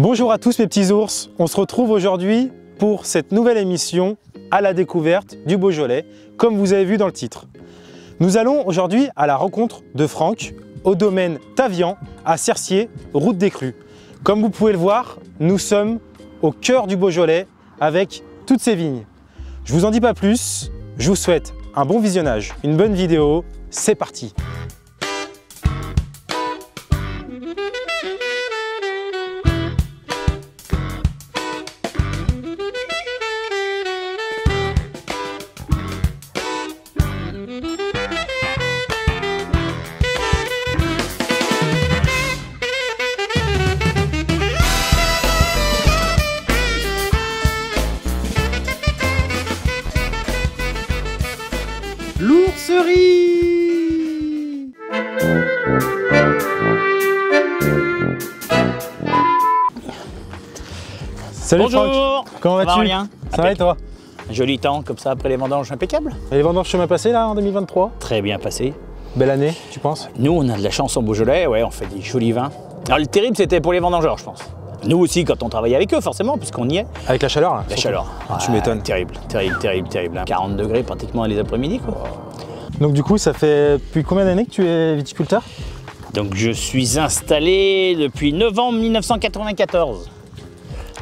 Bonjour à tous mes petits ours, on se retrouve aujourd'hui pour cette nouvelle émission à la découverte du Beaujolais, comme vous avez vu dans le titre. Nous allons aujourd'hui à la rencontre de Franck au domaine Tavian à Cercier, route des Crues. Comme vous pouvez le voir, nous sommes au cœur du Beaujolais avec toutes ces vignes. Je vous en dis pas plus, je vous souhaite un bon visionnage, une bonne vidéo, c'est parti! L'ourserie! Salut Bonjour. Franck, comment vas-tu? Ça va et toi? Joli temps comme ça après les vendanges impeccables. Et les vendanges chemin passé là en 2023? Très bien passé. Belle année, tu penses? Nous on a de la chance en Beaujolais, ouais, on fait des jolis vins. Alors le terrible c'était pour les vendangeurs je pense. Nous aussi quand on travaille avec eux forcément puisqu'on y est. Avec la chaleur là? La chaleur. Tu m'étonnes. Terrible, terrible, terrible, terrible. Hein. 40 degrés pratiquement les après-midi quoi. Donc du coup ça fait depuis combien d'années que tu es viticulteur? Donc je suis installé depuis novembre 1994.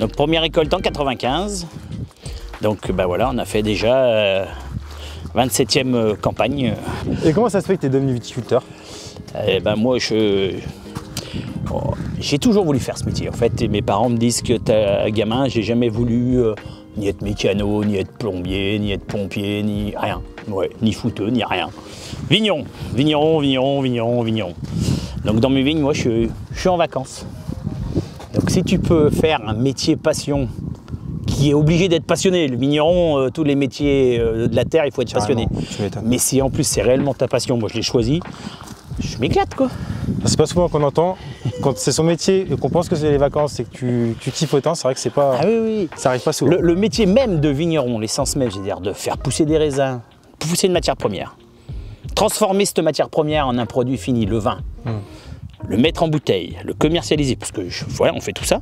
Donc première récolte en 95. Donc bah voilà, on a fait déjà 27e campagne. Et comment ça se fait que tu es devenu viticulteur? Eh ben moi j'ai toujours voulu faire ce métier. En fait, mes parents me disent que t'es gamin, j'ai jamais voulu ni être mécano, ni être plombier, ni être pompier, ni rien. Ouais, ni footeux, ni rien. Vigneron, vigneron, vigneron, vigneron, vigneron. Donc dans mes vignes, moi je suis en vacances. Donc si tu peux faire un métier passion qui est obligé d'être passionné, le vigneron, tous les métiers de la terre, il faut être passionné. Mais si en plus c'est réellement ta passion, moi je l'ai choisi, je m'éclate quoi. C'est pas souvent qu'on entend, quand c'est son métier et qu'on pense que c'est les vacances et que tu kiffes autant, c'est vrai que c'est pas. Ah oui, oui. Ça arrive pas souvent. Le métier même de vigneron, l'essence même, c'est-à-dire de faire pousser des raisins, pousser une matière première, transformer cette matière première en un produit fini, le vin, le mettre en bouteille, le commercialiser, parce que voilà, on fait tout ça,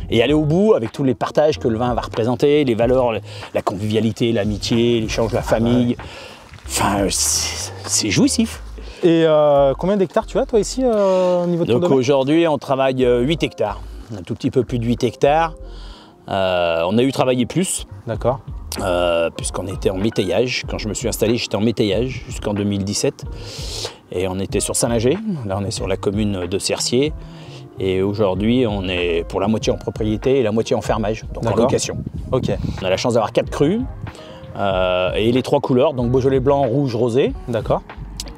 et aller au bout avec tous les partages que le vin va représenter, les valeurs, la convivialité, l'amitié, l'échange, la famille. Enfin, c'est jouissif. Et combien d'hectares tu as toi ici au niveau de ton domaine? Donc aujourd'hui on travaille 8 hectares, un tout petit peu plus de 8 hectares. On a eu travaillé plus. D'accord. Puisqu'on était en métayage. Quand je me suis installé, j'étais en métayage jusqu'en 2017. Et on était sur Saint-Lager, là on est sur la commune de Cercier. Et aujourd'hui on est pour la moitié en propriété et la moitié en fermage, donc en location. Ok. On a la chance d'avoir 4 crus et les 3 couleurs, donc Beaujolais blanc, rouge, rosé. D'accord.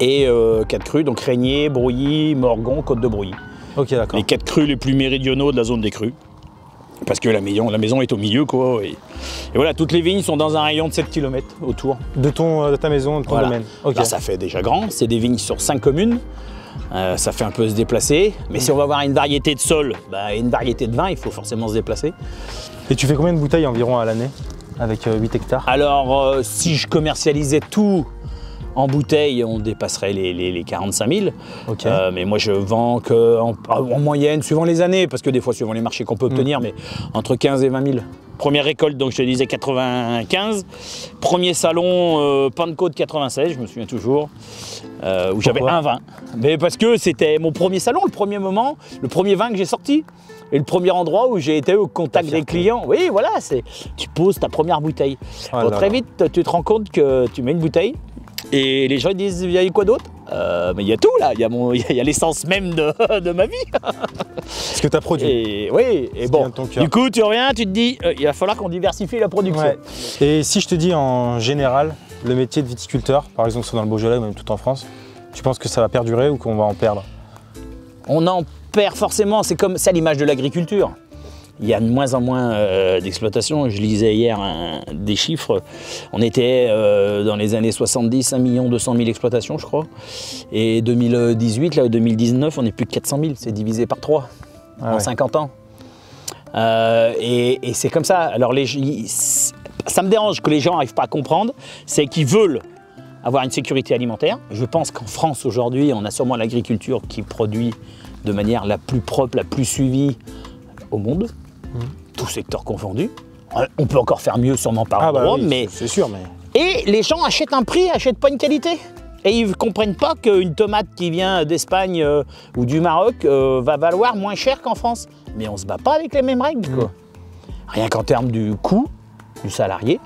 Et 4 crus, donc Régnier, Brouilly, Morgon, Côte de Brouilly. Ok, d'accord. Les 4 crus les plus méridionaux de la zone des crus. Parce que la maison est au milieu, quoi. Et voilà, toutes les vignes sont dans un rayon de 7 km autour. De ta maison, de ton domaine. Okay. Là, ça fait déjà grand. C'est des vignes sur 5 communes. Ça fait un peu se déplacer. Mais si on va avoir une variété de sol et une variété de vin, il faut forcément se déplacer. Et tu fais combien de bouteilles environ à l'année avec 8 hectares? Alors, si je commercialisais tout en bouteille, on dépasserait les 45 000. Okay. Mais moi, je vends en moyenne, suivant les années, parce que des fois, suivant les marchés qu'on peut obtenir, mais entre 15 et 20 000. Première récolte, donc je te disais 95. Premier salon, Pentecôte 96, je me souviens toujours, où j'avais un vin. Mais parce que c'était mon premier salon, le premier moment, le premier vin que j'ai sorti. Et le premier endroit où j'ai été au contact des clients. Oui, voilà, tu poses ta première bouteille. Bon, très vite, tu te rends compte que tu mets une bouteille, et les gens disent, il y a quoi d'autre? Mais il y a tout là, il y a l'essence même de ma vie. Ce que tu as produit. Et, oui, et bon, du coup tu reviens, tu te dis, il va falloir qu'on diversifie la production. Ouais. Et si je te dis en général, le métier de viticulteur, par exemple soit dans le Beaujolais ou même tout en France, tu penses que ça va perdurer ou qu'on va en perdre? On en perd forcément, c'est comme ça l'image de l'agriculture. Il y a de moins en moins d'exploitation. Je lisais hier des chiffres. On était dans les années 70, 1 200 000 exploitations, je crois. Et 2018, là, 2019, on est plus de 400 000. C'est divisé par 3 en 50 ans. Et c'est comme ça. Alors, ça me dérange que les gens n'arrivent pas à comprendre. C'est qu'ils veulent avoir une sécurité alimentaire. Je pense qu'en France, aujourd'hui, on a sûrement l'agriculture qui produit de manière la plus propre, la plus suivie, au monde, tout secteur confondu. On peut encore faire mieux sûrement par endroit, oui, mais... c'est sûr, mais... Et les gens achètent un prix, achètent pas une qualité. Et ils ne comprennent pas qu'une tomate qui vient d'Espagne ou du Maroc va valoir moins cher qu'en France. Mais on ne se bat pas avec les mêmes règles, quoi. Rien qu'en termes du coût du salarié,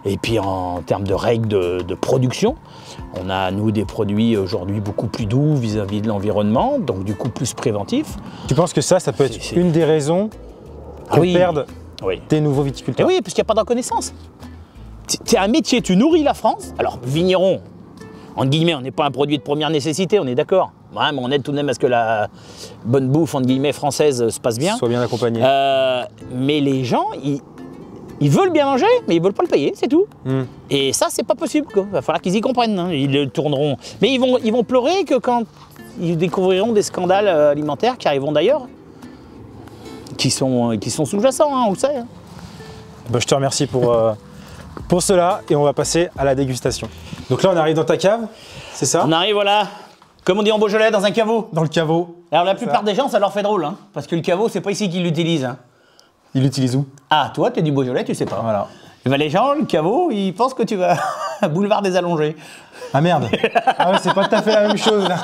et puis en termes de règles de production. On a, nous, des produits aujourd'hui beaucoup plus doux vis-à-vis de l'environnement, donc du coup plus préventifs. Tu penses que ça peut être une des raisons que perdent des nouveaux viticulteurs? Et oui, parce qu'il n'y a pas de reconnaissance. C'est un métier, tu nourris la France. Alors, vigneron, entre guillemets, on n'est pas un produit de première nécessité, on est d'accord. Ouais, mais on aide tout de même à ce que la bonne bouffe, entre guillemets, française se passe bien. Soit bien accompagné. Mais les gens, ils veulent bien manger, mais ils veulent pas le payer, c'est tout. Et ça, c'est pas possible, quoi. Il va falloir qu'ils y comprennent. Hein. Ils le tourneront. Mais ils vont pleurer que quand ils découvriront des scandales alimentaires qui arriveront d'ailleurs, qui sont sous-jacents, hein, on le sait. Hein. Bah, je te remercie pour cela et on va passer à la dégustation. Donc là, on arrive dans ta cave, c'est ça? On arrive, voilà, comme on dit en Beaujolais, dans un caveau. Dans le caveau. Alors la plupart des gens, ça leur fait drôle, hein, parce que le caveau, c'est pas ici qu'ils l'utilisent. Hein. Ils l'utilisent où? Ah, toi, t'es du Beaujolais, tu sais pas. Voilà. Et ben, les gens, le caveau, ils pensent que tu vas à Boulevard des Allongés. Ah merde. Ah ouais, c'est pas tout à fait la même chose là.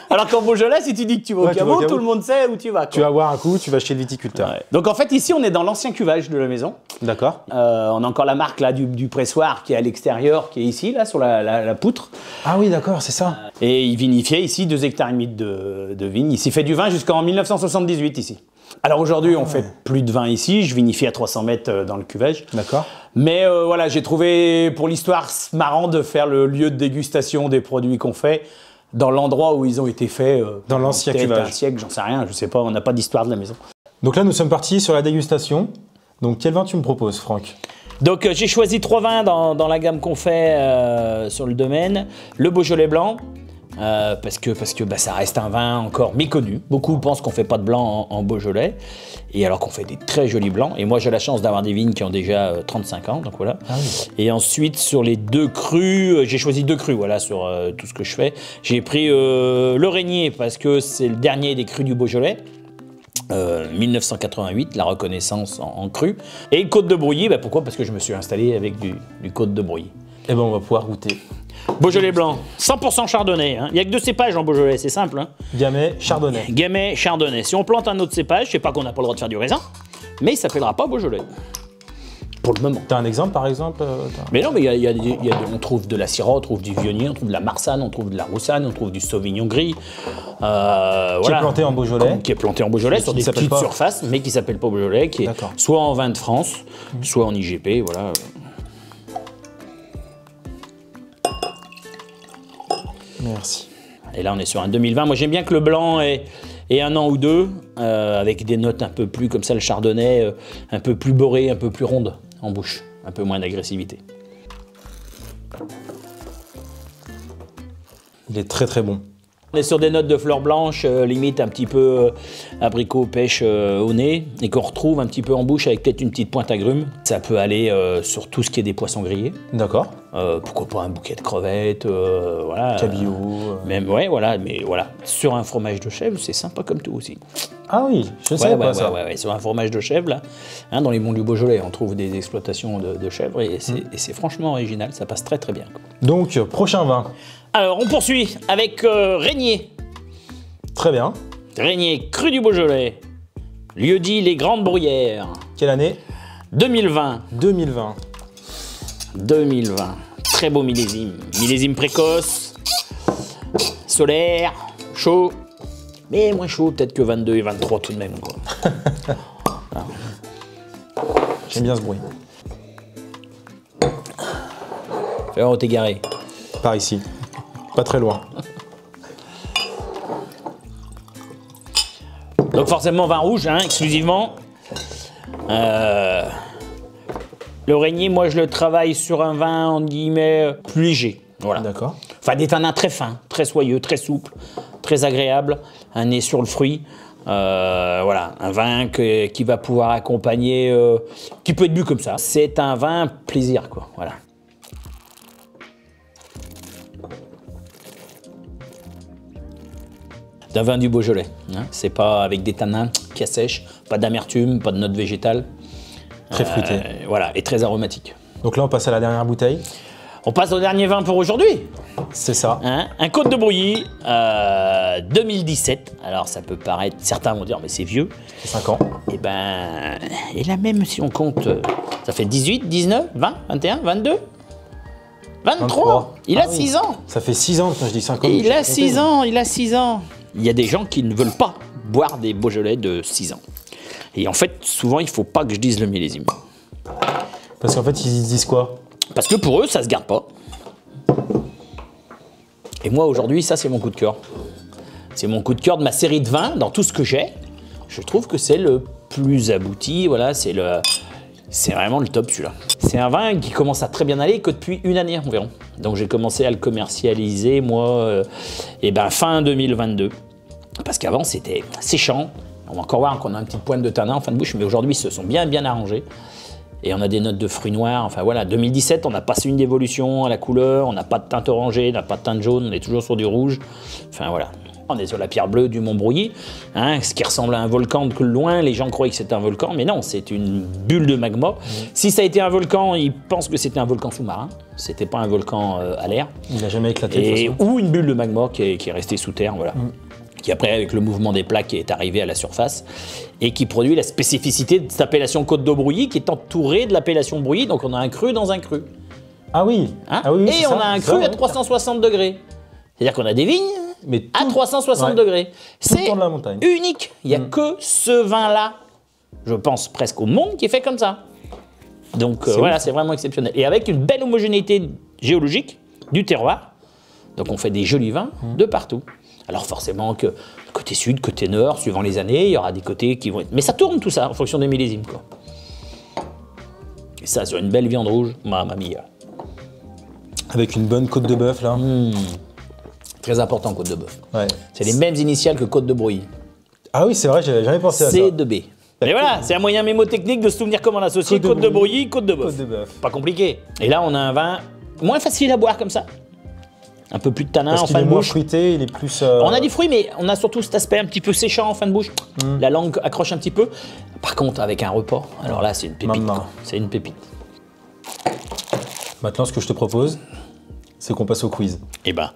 Alors qu'en Beaujolais, si tu dis que tu vas au caveau, tout le monde sait où tu vas. Quoi. Tu vas boire un coup, tu vas chez le viticulteur. Ouais. Donc en fait, ici, on est dans l'ancien cuvage de la maison. D'accord. On a encore la marque là, du pressoir qui est à l'extérieur, qui est ici, là, sur la poutre. Ah oui, d'accord, c'est ça. Et il vinifiait ici 2,5 hectares de vigne. Il s'y fait du vin jusqu'en 1978 ici. Alors aujourd'hui, on fait plus de vin ici. Je vinifie à 300 mètres dans le cuvage. D'accord. Mais voilà, j'ai trouvé pour l'histoire marrant de faire le lieu de dégustation des produits qu'on fait dans l'endroit où ils ont été faits. Dans l'ancien cuvage. Un siècle, j'en sais rien, je sais pas, on n'a pas d'histoire de la maison. Donc là, nous sommes partis sur la dégustation. Donc quel vin tu me proposes, Franck? Donc j'ai choisi 3 vins dans la gamme qu'on fait sur le domaine. Le Beaujolais blanc, parce que ça reste un vin encore méconnu. Beaucoup pensent qu'on ne fait pas de blanc en Beaujolais, et alors qu'on fait des très jolis blancs. Et moi j'ai la chance d'avoir des vignes qui ont déjà 35 ans, donc voilà. Ah oui. Et ensuite sur les 2 crus, j'ai choisi 2 crus, voilà, sur tout ce que je fais. J'ai pris le Régnier parce que c'est le dernier des crus du Beaujolais. 1988, la reconnaissance en cru. Et le Côte de Brouilly, bah pourquoi? Parce que je me suis installé avec du Côte de Brouilly. Eh ben on va pouvoir goûter. Beaujolais blanc, 100% chardonnay. Hein. Il n'y a que 2 cépages en Beaujolais, c'est simple. Hein. Gamay, chardonnay. Gamay, chardonnay. Si on plante un autre cépage, c'est pas qu'on n'a pas le droit de faire du raisin, mais il ne s'appellera pas Beaujolais. Pour le moment. T'as un exemple par exemple? Mais non, mais on trouve de la Syrah, on trouve du Viognier, on trouve de la Marsanne, on trouve de la Roussanne, on trouve du Sauvignon gris. Qui est planté en Beaujolais. Qui est planté en Beaujolais sur des petites surfaces, mais qui ne s'appelle pas Beaujolais, qui est soit en vin de France, soit en IGP, voilà. Merci. Et là, on est sur un 2020. Moi, j'aime bien que le blanc ait 1 an ou 2, avec des notes un peu plus, comme ça, le chardonnay, un peu plus beurré, un peu plus ronde en bouche, un peu moins d'agressivité. Il est très très bon. On est sur des notes de fleurs blanches, limite un petit peu abricot, pêche au nez, et qu'on retrouve un petit peu en bouche avec peut-être une petite pointe agrume. Ça peut aller sur tout ce qui est des poissons grillés. D'accord. Pourquoi pas un bouquet de crevettes, voilà. Cabillaud. Même, ouais, voilà, mais voilà. Sur un fromage de chèvre, c'est sympa comme tout aussi. Ah oui, je sais pas ça. Ouais, sur un fromage de chèvre, là, hein, dans les monts du Beaujolais, on trouve des exploitations de chèvres, et c'est franchement original, ça passe très très bien. Quoi. Donc, prochain vin. Alors, on poursuit avec Régnier. Très bien. Régnier, cru du Beaujolais. Lieu dit les Grandes Bruyères. Quelle année? 2020. 2020. 2020. Très beau millésime. Millésime précoce, solaire, chaud, mais moins chaud peut-être que 22 et 23 tout de même. J'aime bien ce bruit. Fais voir où t'es garé. Par ici. Pas très loin. Donc forcément vin rouge, hein, exclusivement. Le Régnier, moi je le travaille sur un vin en guillemets plus léger. Voilà. D'accord. Enfin des tanins très fins, très soyeux, très souples, très agréables, un nez sur le fruit. Voilà, un vin qui va pouvoir accompagner, qui peut être bu comme ça. C'est un vin plaisir, quoi. Voilà. d'un vin du Beaujolais. Hein. C'est pas avec des tanins qui assèchent, pas d'amertume, pas de notes végétales. Très fruité. Voilà, et très aromatique. Donc là, on passe à la dernière bouteille. On passe au dernier vin pour aujourd'hui. C'est ça. Hein, un Côte de Brouilly 2017. Alors ça peut paraître, certains vont dire mais c'est vieux. 5 ans. Et ben, et là même si on compte, ça fait 18, 19, 20, 21, 22, 23. Il a 6 ans. Ça fait 6 ans quand je dis 5 ans. Il a 6 ans, il a 6 ans. Il y a des gens qui ne veulent pas boire des Beaujolais de 6 ans. Et en fait, souvent, il ne faut pas que je dise le millésime. Parce qu'en fait, ils disent quoi? Parce que pour eux, ça ne se garde pas. Et moi, aujourd'hui, ça, c'est mon coup de cœur. C'est mon coup de cœur de ma série de vins, dans tout ce que j'ai. Je trouve que c'est le plus abouti. Voilà, c'est vraiment le top, celui-là. C'est un vin qui commence à très bien aller que depuis une année environ. Donc, j'ai commencé à le commercialiser, moi, fin 2022. Parce qu'avant, c'était séchant. On va encore voir qu'on a une petite pointe de tanin en fin de bouche, mais aujourd'hui, ils se sont bien arrangés. Et on a des notes de fruits noirs. Enfin voilà, 2017, on n'a pas une d'évolution à la couleur, on n'a pas de teinte orangée, on n'a pas de teinte jaune, on est toujours sur du rouge. Enfin voilà, on est sur la pierre bleue du Mont Brouilly, hein, ce qui ressemble à un volcan de loin. Les gens croyaient que c'était un volcan, mais non, c'est une bulle de magma. Si ça a été un volcan, ils pensent que c'était un volcan sous-marin. C'était pas un volcan à l'air. Il n'a jamais éclaté. Ou une bulle de magma qui est restée sous terre, voilà. Qui après, avec le mouvement des plaques, est arrivé à la surface et qui produit la spécificité de cette appellation Côte de Brouilly qui est entourée de l'appellation Brouilly. Donc on a un cru dans un cru. Ah oui, hein, ah oui, et on a un cru à 360 degrés. C'est-à-dire qu'on a des vignes mais à 360 degrés. C'est unique. Il n'y a que ce vin-là, je pense presque au monde, qui est fait comme ça. Donc voilà, c'est vraiment exceptionnel. Et avec une belle homogénéité géologique du terroir. Donc on fait des jolis vins de partout. Alors forcément que côté sud, côté nord, suivant les années, il y aura des côtés qui vont être... Mais ça tourne tout ça en fonction des millésimes, quoi. Et ça, sur une belle viande rouge, mamma mia. Avec une bonne côte de bœuf, là. Très important, côte de bœuf. Ouais. C'est les mêmes initiales que Côte de Brouilly. Ah oui, c'est vrai, j'avais jamais pensé à ça. C2B. Mais voilà, c'est un moyen mémotechnique de se souvenir comment on associe Côte de Brouilly, Côte de bœuf. Pas compliqué. Et là, on a un vin moins facile à boire comme ça. Un peu plus de tanin en fin de bouche. Parce qu'il est moins fruité, il est plus... On a du fruit, mais on a surtout cet aspect un petit peu séchant en fin de bouche. La langue accroche un petit peu. Par contre, avec un repas, alors là, c'est une pépite. C'est une pépite. Maintenant, ce que je te propose, c'est qu'on passe au quiz. Eh ben.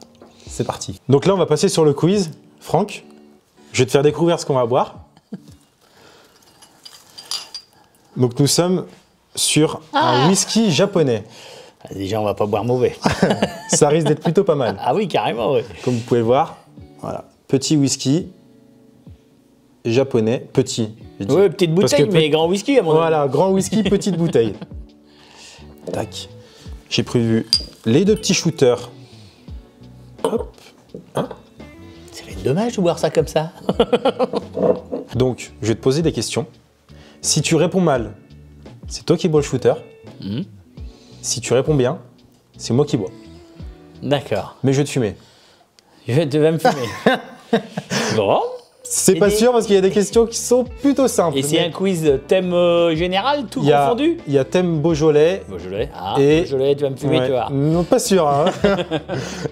C'est parti. Donc là, on va passer sur le quiz. Franck, je vais te faire découvrir ce qu'on va boire. Donc nous sommes sur un whisky japonais. Déjà, on va pas boire mauvais. Ça risque d'être plutôt pas mal. Ah oui, carrément, oui. Comme vous pouvez le voir, voilà, petit whisky japonais, petit. Oui, petite bouteille, mais grand whisky à mon avis. Voilà, grand whisky, petite bouteille. Tac. J'ai prévu les 2 petits shooters. Hop. Hein. Ça va être dommage de boire ça comme ça. Donc, je vais te poser des questions. Si tu réponds mal, c'est toi qui bois le shooter. Si tu réponds bien, c'est moi qui bois. D'accord. Mais je vais te fumer. Tu vas me fumer. Bon. C'est pas sûr parce qu'il y a des questions qui sont plutôt simples. Et c'est un quiz thème général, tout confondu? Il y a thème Beaujolais. Beaujolais. Ah, et... Beaujolais, tu vas me fumer, tu vois. Non, pas sûr. Hein.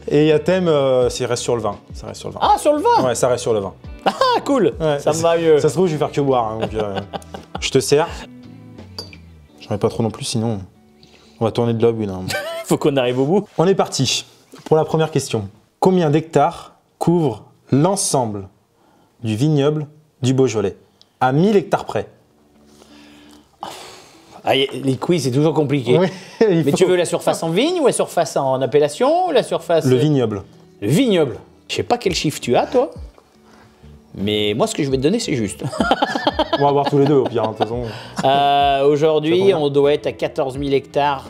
Et il y a thème, ça reste sur le vin. Ça reste sur le vin. Ah, sur le vin? Ouais, ça reste sur le vin. Ah, cool. Ouais, ça me va mieux. Ça se trouve, je vais faire que boire. Hein, donc, je te sers. J'en ai pas trop non plus, sinon on va tourner de l'aube une. Faut qu'on arrive au bout. On est parti pour la première question. Combien d'hectares couvre l'ensemble du vignoble du Beaujolais à 1000 hectares près? Les quiz, c'est toujours compliqué. Oui, mais tu veux la surface en vigne ou la surface en appellation ou la surface... Le vignoble. Le vignoble. Je sais pas quel chiffre tu as, toi. Mais moi, ce que je vais te donner, c'est juste. On va voir tous les deux, au pire, de toute façon. Aujourd'hui, on doit être à 14 000 hectares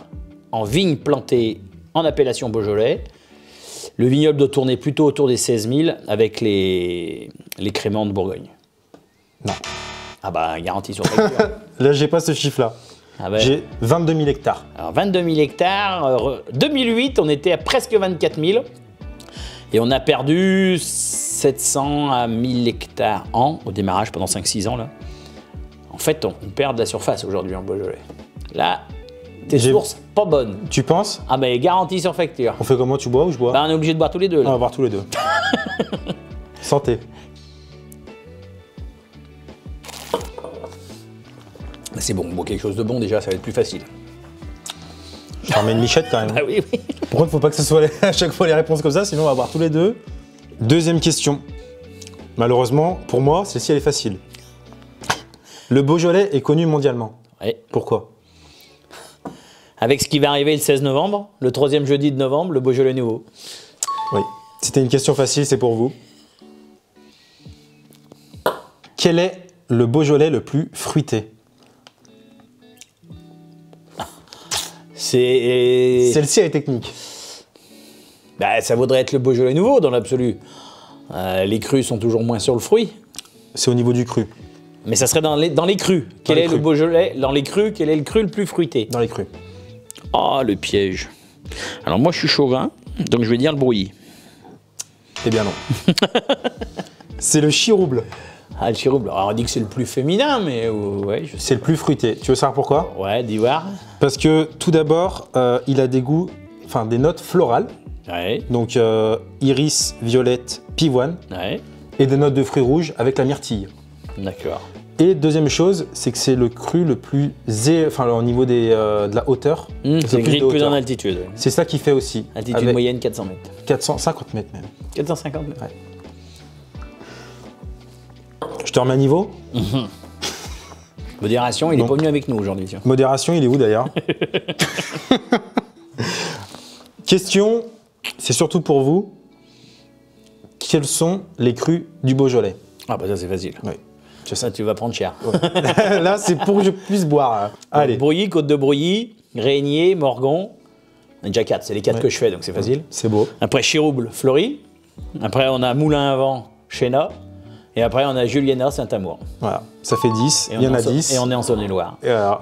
en vignes plantées en appellation Beaujolais. Le vignoble doit tourner plutôt autour des 16 000 avec les créments de Bourgogne. Non. Ah bah, garantie sur facture. Là, j'ai pas ce chiffre-là. Ah ben. J'ai 22 000 hectares. Alors, 22 000 hectares. 2008, on était à presque 24 000. Et on a perdu 700 à 1000 hectares au démarrage pendant 5-6 ans. Là. En fait, on perd de la surface aujourd'hui en Beaujolais. Là, tes sources, pas bonnes. Tu penses? Ah ben, garantie sur facture. On fait comment? Tu bois ou je bois? Bah, on est obligé de boire tous les deux. Là. On va boire tous les deux. Santé. C'est bon, bon, quelque chose de bon déjà, ça va être plus facile. Je remets une lichette quand même. Ah oui, oui. Pourquoi il ne faut pas que ce soit à chaque fois les réponses comme ça, sinon on va avoir tous les deux. Deuxième question. Malheureusement, pour moi, celle-ci elle est facile. Le Beaujolais est connu mondialement. Ouais. Pourquoi? Avec ce qui va arriver le 16 novembre, le 3e jeudi de novembre, le Beaujolais nouveau. Oui. C'était une question facile, c'est pour vous. Quel est le Beaujolais le plus fruité? Celle-ci elle est technique. Bah, ça vaudrait être le Beaujolais nouveau dans l'absolu. Les crus sont toujours moins sur le fruit. C'est au niveau du cru. Mais ça serait dans les crus. Quel est le Beaujolais dans les crus? Quel est le cru le plus fruité? Dans les crus. Oh, le piège. Alors moi, je suis chauvin, donc je vais dire le brouillis. Eh bien non. C'est le chirouble. Ah, le chirouble. Alors on dit que c'est le plus féminin, mais ouais, je sais. C'est le plus fruité. Tu veux savoir pourquoi? Ouais, dis voir. Parce que tout d'abord, il a des goûts, enfin des notes florales. Ouais. Donc iris, violette, pivoine. Ouais. Et des notes de fruits rouges avec la myrtille. D'accord. Et deuxième chose, c'est que c'est le cru le plus enfin au niveau de la hauteur. C'est gris plus en altitude. C'est ça qui fait aussi. Altitude moyenne 400 mètres. 450 mètres même. 450 mètres. Ouais. Je te remets à niveau. Modération, il n'est pas venu avec nous aujourd'hui. Modération, il est où d'ailleurs? Question, c'est surtout pour vous. Quels sont les crus du Beaujolais? Ah bah ça c'est facile. Oui. Ça tu vas prendre cher. Ouais. Là, c'est pour que je puisse boire. Allez. Brouilly, Côte de Brouilly, Régnier, Morgon. On a déjà 4, c'est les 4 que je fais, donc c'est facile. C'est beau. Après Chirouble, Fleury. Après on a Moulin à Vent, Chéna. Et après on a Juliena, Saint-Amour. Voilà, ça fait 10. Il y en a 10. Et on est en Saône-et-Loire. Et alors,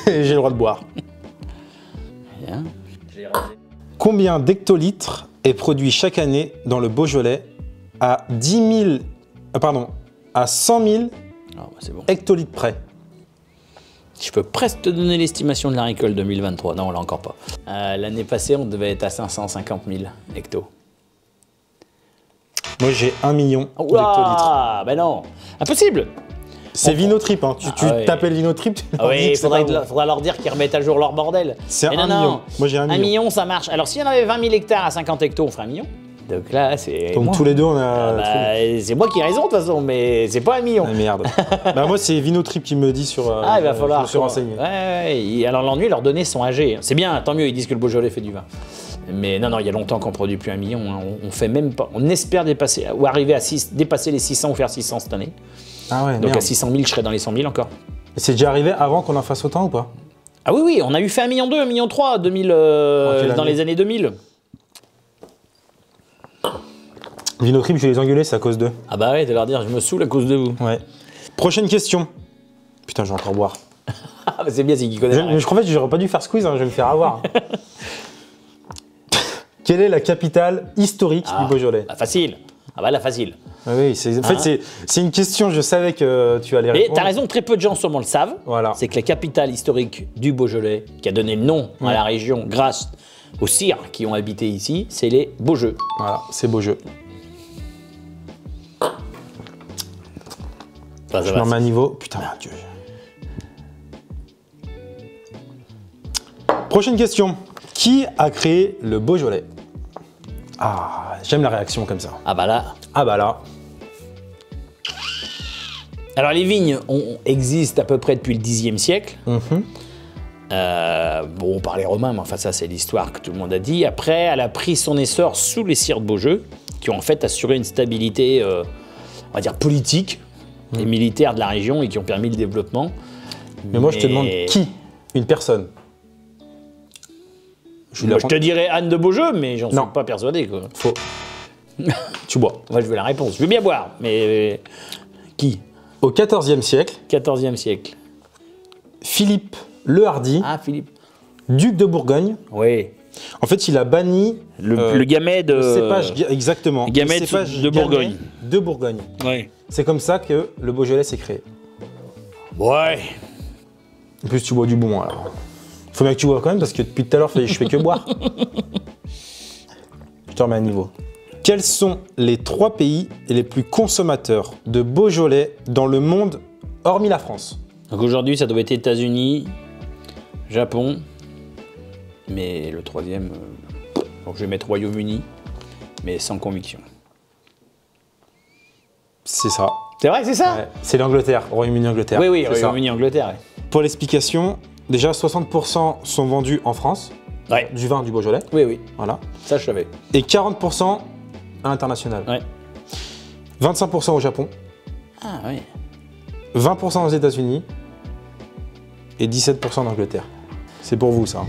j'ai le droit de boire. Bien. Combien d'hectolitres est produit chaque année dans le Beaujolais à 100 000 bah c'est bon. hectolitres près? Je peux presque te donner l'estimation de la récolte 2023. Non, on l'a encore pas. L'année passée, on devait être à 550 000 hectos. Moi, j'ai 1 million d'hectolitres. Ah, ben non, impossible. C'est Vinotrip, hein. Tu t'appelles Vinotrip. Ah oui, il faudra leur dire qu'ils remettent à jour leur bordel. C'est 1 million. Moi, j'ai 1 million. 1 million, ça marche. Alors, si on avait 20 000 hectares à 50 hectos, on ferait 1 million. Donc là, c'est. Donc moi. tous les deux, on a. C'est moi qui ai raison de toute façon, mais c'est pas 1 million. Ah, merde. Bah, moi, c'est Vinotrip qui me dit sur. Ah, il va falloir. se renseigner. Ouais. Alors l'ennui, leurs données sont âgées. C'est bien, tant mieux, ils disent que le Beaujolais fait du vin. Mais non, il y a longtemps qu'on produit plus 1 million. Hein. On fait même pas. On espère dépasser ou arriver à dépasser les 600 ou faire 600 cette année. Ah ouais. Donc merde. à 600 000, je serai dans les 100 000 encore. Et c'est déjà arrivé avant qu'on en fasse autant ou pas? Ah oui, on a eu fait 1 million 2, 1 million 3 dans les années 2000. Vinotrip, je vais les engueuler, c'est à cause d'eux. Ah bah ouais, de leur dire, je me saoule à cause de vous. Ouais. Prochaine question. Putain, je vais encore boire. Ah bah c'est bien, c'est qui connaît. En fait, j'aurais pas dû faire squeeze, hein, je vais me faire avoir. Quelle est la capitale historique du Beaujolais? Facile. Ah bah là, facile. Ah oui, en fait, c'est une question, je savais que tu allais répondre. Mais t'as raison, très peu de gens sûrement le savent. Voilà. C'est que la capitale historique du Beaujolais, qui a donné le nom à la région grâce aux sires qui ont habité ici, c'est les Beaujeux. Voilà, c'est Beaujeu. Je me remets à niveau. Putain, mon Dieu. Prochaine question. Qui a créé le Beaujolais? Ah, j'aime la réaction comme ça. Ah bah là. Ah bah là. Alors les vignes existent à peu près depuis le Xe siècle. Bon, par les Romains, mais enfin ça c'est l'histoire que tout le monde a dit. Après, elle a pris son essor sous les sires de Beaujeu, qui ont en fait assuré une stabilité, on va dire, politique et militaire de la région et qui ont permis le développement. Mais moi je te demande qui? Une personne. Je te dirais Anne de Beaujeu, mais j'en suis pas persuadé. Quoi. Faux. Tu bois. Moi je veux la réponse. Je veux bien boire, mais qui? Au XIVe siècle. 14e siècle. Philippe le Hardi. Ah, Philippe. Duc de Bourgogne. Oui. En fait, il a banni le gamay de. Le cépage, exactement. Gamay de Bourgogne. De Bourgogne. Oui. C'est comme ça que le Beaujolais s'est créé. Ouais. En plus, tu bois du bon alors. Faut bien que tu bois quand même parce que depuis tout à l'heure, je fais que boire. Je te remets à niveau. Quels sont les 3 pays les plus consommateurs de Beaujolais dans le monde, hormis la France? Donc aujourd'hui, ça doit être États-Unis, Japon, mais le troisième, donc je vais mettre Royaume-Uni, mais sans conviction. C'est ça. C'est vrai, c'est ça? Ouais. C'est l'Angleterre, Royaume-Uni-Angleterre. Oui, oui, Royaume-Uni-Angleterre. Ouais. Pour l'explication, déjà 60% sont vendus en France, Ouais. du vin du Beaujolais. Oui, oui, Voilà. ça je savais. Et 40% à l'international. Ouais. 25% au Japon, Ah oui. 20% aux États-Unis et 17% en Angleterre. C'est pour vous ça.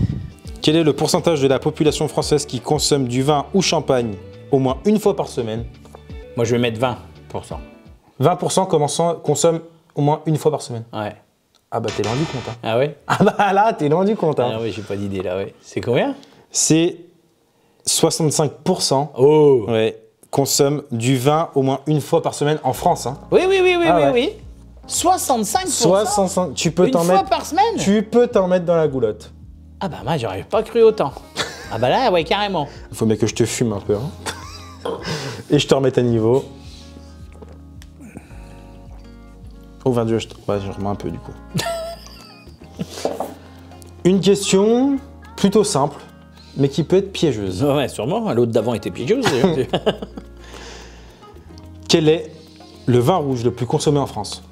Quel est le pourcentage de la population française qui consomme du vin ou champagne au moins une fois par semaine? Moi je vais mettre 20%. 20% consomment au moins une fois par semaine. Ouais. Ah bah t'es loin du compte. Hein. Ah ouais? Ah bah là, t'es loin du compte. Hein. Ah oui, j'ai pas d'idée là, ouais. C'est combien? C'est 65% Oh! ouais, consomment du vin au moins une fois par semaine en France. Hein. Oui, oui, oui, oui, Ah oui, ouais. oui. 65%? 65, tu peux Une t'en fois mettre. par semaine? Tu peux t'en mettre dans la goulotte. Ah bah moi j'aurais pas cru autant. Ah bah là, ouais, carrément. Il faut bien que je te fume un peu. Hein. Et je te remette à niveau. Au 22, je remets un peu du coup. Une question plutôt simple, mais qui peut être piégeuse. Ouais, sûrement. L'autre d'avant était piégeuse. Quel est le vin rouge le plus consommé en France?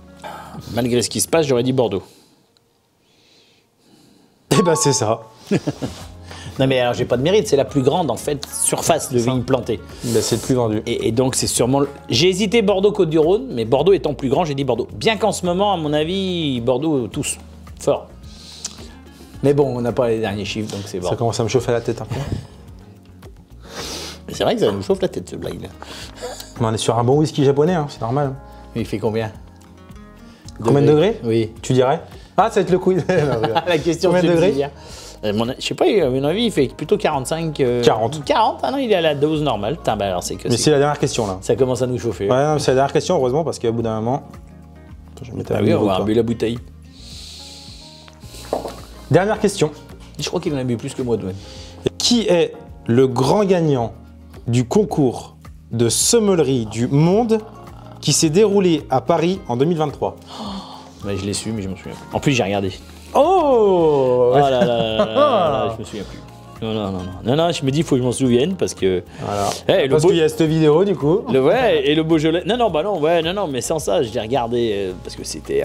Malgré ce qui se passe, j'aurais dit Bordeaux. Eh ben c'est ça. Non mais alors j'ai pas de mérite, c'est la plus grande en fait surface de vigne plantée. Ben, c'est le plus vendu. Et donc c'est sûrement... J'ai hésité Bordeaux-Côte-du-Rhône, mais Bordeaux étant plus grand, j'ai dit Bordeaux. Bien qu'en ce moment, à mon avis, Bordeaux, tous, fort. Mais bon, on n'a pas les derniers chiffres, donc c'est Ça Bordeaux. commence à me chauffer la tête un peu. C'est vrai que ça nous chauffe la tête ce blague là. Mais on est sur un bon whisky japonais, hein, c'est normal. Il fait combien? Combien de degrés? Oui. Tu dirais? Ah, ça va être le quiz. Non, regarde. La question Combien de degrés? subsidiaire. Je sais pas, à mon avis, il fait plutôt 45... 40. 40? Ah non, il est à la dose normale. Putain, bah alors c'est que Mais c'est la dernière question là. ça commence à nous chauffer. Ouais, non, c'est la dernière question, heureusement, parce qu'au bout d'un moment. Attends, je vais mettre à Ah oui, on niveau, va quoi. bu la bouteille. Dernière question. Je crois qu'il en a bu plus que moi, Dwayne. Qui est le grand gagnant du concours de sommellerie du monde qui s'est déroulé à Paris en 2023? Ouais, je l'ai su, mais je m'en souviens plus. En plus, j'ai regardé. Oh Oh là là là là là, je me souviens plus. Non, non, non, non. Non, non, je me dis, il faut que je m'en souvienne parce que. Voilà. Eh, Parce qu'il y a cette vidéo, du coup. Ouais, et le Beaujolais. Non, non, bah non, ouais, non, non, mais sans ça, je l'ai regardé parce que c'était.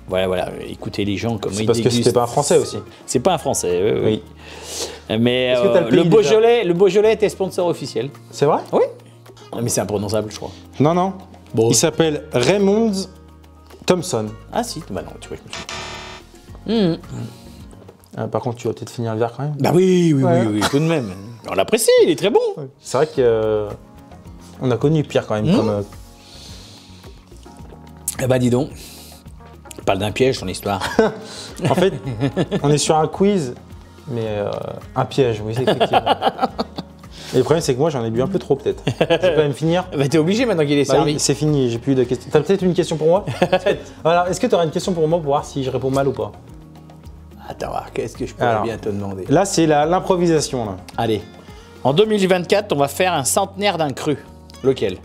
Voilà, voilà, écoutez les gens comment C'est ils parce que dégustent. c'était pas un Français aussi. C'est pas un Français, oui. Mais Est-ce que t'as le pays le Beaujolais était sponsor officiel. C'est vrai? Oui. Non, mais c'est imprononçable, je crois. Non, non. Bon. Il s'appelle Raymond Thompson. Ah si, bah non, tu vois, je me suis. Ah, par contre, tu vas peut-être finir le verre quand même. Bah oui, oui, Ouais. oui, oui, tout de même. On l'apprécie, il est très bon. C'est vrai que on a connu pire quand même. Comme, Eh bah dis donc. On parle d'un piège, son histoire. En fait, on est sur un quiz, mais un piège, oui, c'est effectivement. Et le problème, c'est que moi, j'en ai bu un peu trop, peut-être. Je vais quand même finir. Bah t'es obligé maintenant qu'il est Bah, servi. c'est fini, j'ai plus de questions. T'as peut-être une question pour moi? Alors, est-ce que tu auras une question pour moi pour voir si je réponds mal ou pas? Attends, voir, qu'est-ce que je pourrais Alors. bien te demander? Là, c'est l'improvisation. Là. Allez. En 2024, on va faire un centenaire d'un cru. Lequel?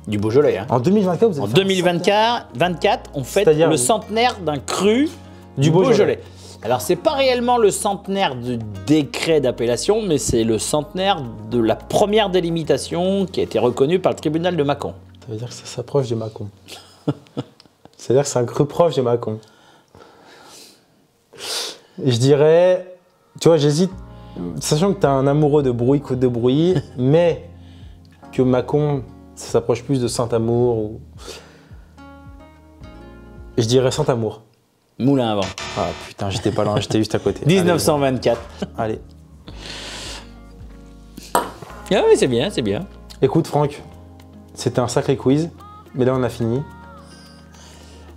Du Beaujolais, hein. En 2024, vous En allez faire 2024, on fête C'est-à-dire le centenaire d'un cru Du Beaujolais. Alors, c'est pas réellement le centenaire du décret d'appellation, mais c'est le centenaire de la première délimitation qui a été reconnue par le tribunal de Mâcon. Ça veut dire que ça s'approche de Mâcon. C'est-à-dire que c'est un cru proche de Mâcon. Et je dirais, tu vois, j'hésite, sachant que tu es un amoureux de Brouilly, Côte de Brouilly, mais que Mâcon, ça s'approche plus de Saint-Amour. Ou... Je dirais Saint-Amour. Moulin à vent. Ah putain, j'étais pas loin, j'étais juste à côté. 1924. Allez. Ah oui, c'est bien, c'est bien. Écoute Franck, c'était un sacré quiz, mais là on a fini.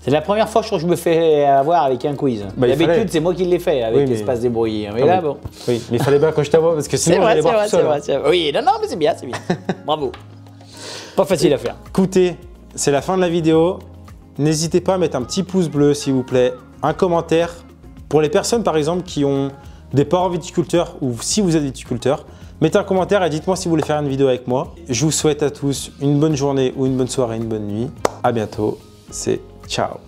C'est la première fois que je trouve que je me fais avoir avec un quiz. Bah, il fallait. D'habitude, c'est moi qui l'ai fait avec Oui, mais- Espace Débrouillé. Mais Ah là, oui. bon. Oui, mais il fallait bien que je t'avoue parce que C'est sinon vrai, j'allais c'est boire vrai, tout c'est seul. vrai, c'est vrai. Oui, non, non, mais c'est bien, c'est bien. Bravo. Pas facile à faire. Écoutez, c'est la fin de la vidéo. N'hésitez pas à mettre un petit pouce bleu s'il vous plaît, un commentaire. Pour les personnes par exemple qui ont des parents viticulteurs ou si vous êtes viticulteur, mettez un commentaire et dites-moi si vous voulez faire une vidéo avec moi. Je vous souhaite à tous une bonne journée ou une bonne soirée, une bonne nuit. À bientôt, c'est ciao.